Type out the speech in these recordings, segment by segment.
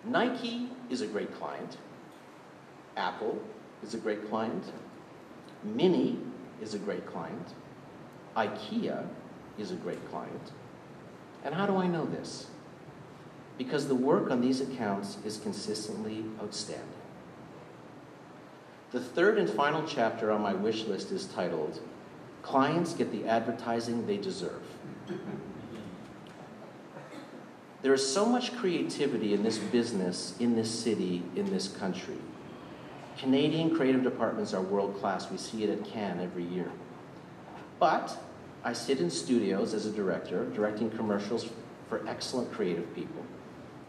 Nike is a great client. Apple is a great client. Mini is a great client. IKEA is a great client. And how do I know this? Because the work on these accounts is consistently outstanding. The third and final chapter on my wish list is titled, Clients Get the Advertising They Deserve. There is so much creativity in this business, in this city, in this country. Canadian creative departments are world-class. We see it at Cannes every year. But I sit in studios as a director, directing commercials for excellent creative people.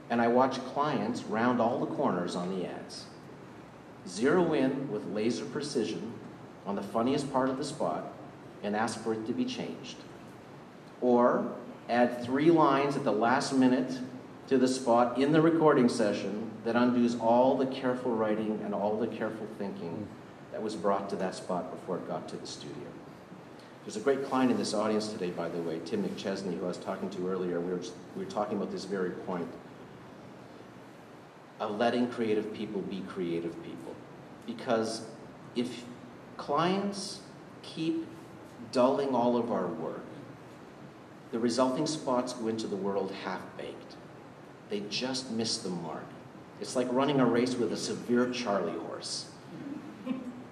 And I watch clients round all the corners on the ads. Zero in with laser precision on the funniest part of the spot and ask for it to be changed. Or add 3 lines at the last minute to the spot in the recording session that undoes all the careful writing and all the careful thinking that was brought to that spot before it got to the studio. There's a great client in this audience today, by the way, Tim McChesney, who I was talking to earlier. We were talking about this very point of letting creative people be creative people. Because if clients keep dulling all of our work, the resulting spots go into the world half-baked. They just miss the mark. It's like running a race with a severe Charlie horse.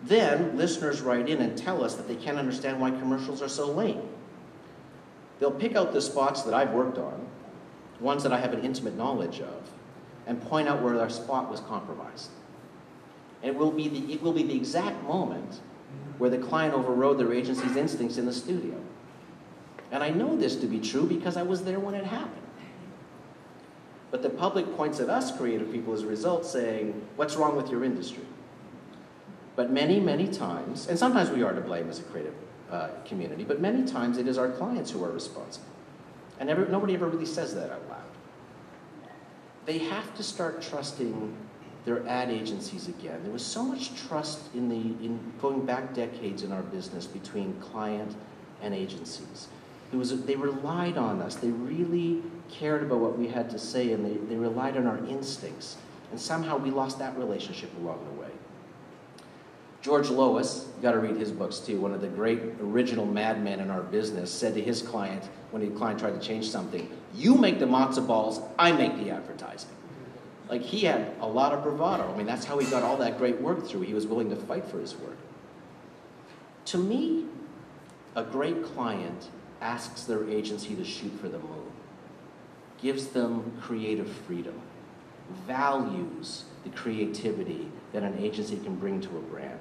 Then listeners write in and tell us that they can't understand why commercials are so lame. They'll pick out the spots that I've worked on, ones that I have an intimate knowledge of, and point out where our spot was compromised. And it will be the exact moment where the client overrode their agency's instincts in the studio. And I know this to be true because I was there when it happened. But the public points at us creative people as a result saying, what's wrong with your industry? But many, many times, and sometimes we are to blame as a creative community, but many times it is our clients who are responsible. And nobody ever really says that out loud. They have to start trusting their ad agencies again. There was so much trust in going back decades in our business between client and agencies. They relied on us. They really cared about what we had to say, and they relied on our instincts. And somehow we lost that relationship along the way. George Lois, you got to read his books too, one of the great original madmen in our business, said to his client, when the client tried to change something, you make the matzo balls, I make the advertising. Like, he had a lot of bravado. I mean, that's how he got all that great work through. He was willing to fight for his work. To me, a great client asks their agency to shoot for the moon, gives them creative freedom, values the creativity that an agency can bring to a brand.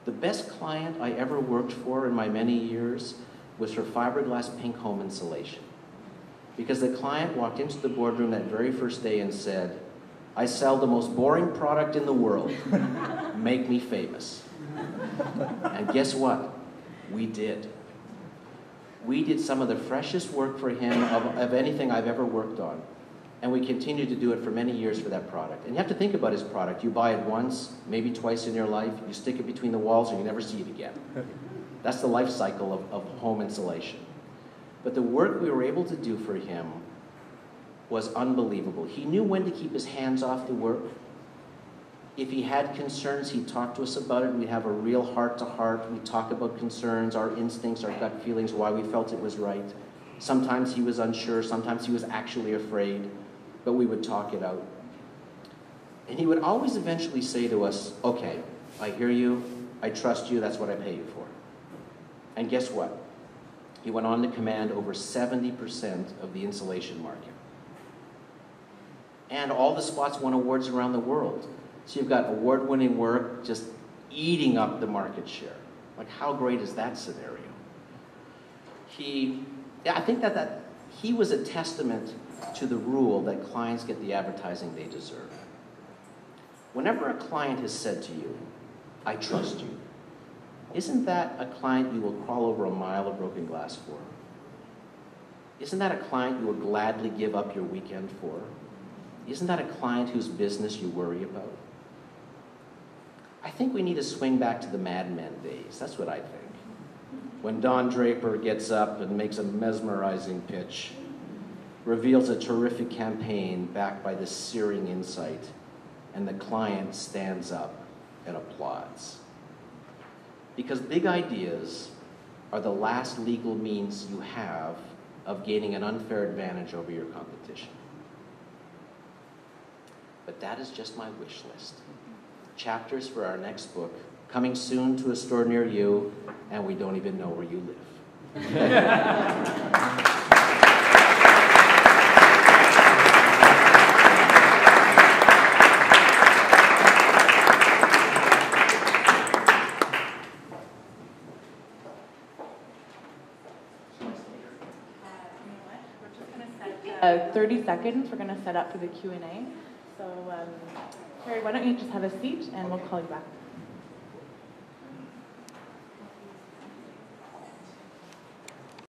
The best client I ever worked for in my many years was for fiberglass pink home insulation. Because the client walked into the boardroom that very first day and said, I sell the most boring product in the world. Make me famous. And guess what? We did. We did some of the freshest work for him of anything I've ever worked on. And we continued to do it for many years for that product. And you have to think about his product. You buy it once, maybe twice in your life, you stick it between the walls and you never see it again. That's the life cycle of home insulation. But the work we were able to do for him was unbelievable. He knew when to keep his hands off the work. If he had concerns, he'd talk to us about it. We'd have a real heart-to-heart. We'd talk about concerns, our instincts, our gut feelings, why we felt it was right. Sometimes he was unsure. Sometimes he was actually afraid. But we would talk it out. And he would always eventually say to us, okay, I hear you. I trust you. That's what I pay you for. And guess what? He went on to command over 70% of the insulation market. And all the spots won awards around the world. So you've got award-winning work just eating up the market share. Like, how great is that scenario? I think that he was a testament to the rule that clients get the advertising they deserve. Whenever a client has said to you, I trust you, isn't that a client you will crawl over a mile of broken glass for? Isn't that a client you will gladly give up your weekend for? Isn't that a client whose business you worry about? I think we need to swing back to the Mad Men days. That's what I think. When Don Draper gets up and makes a mesmerizing pitch, reveals a terrific campaign backed by this searing insight, and the client stands up and applauds. Because big ideas are the last legal means you have of gaining an unfair advantage over your competition. But that is just my wish list. Chapters for our next book, coming soon to a store near you, and we don't even know where you live. We're just going to set 30 seconds. We're going to set up for the Q&A. So, Carrie, why don't you just have a seat, and we'll call you back.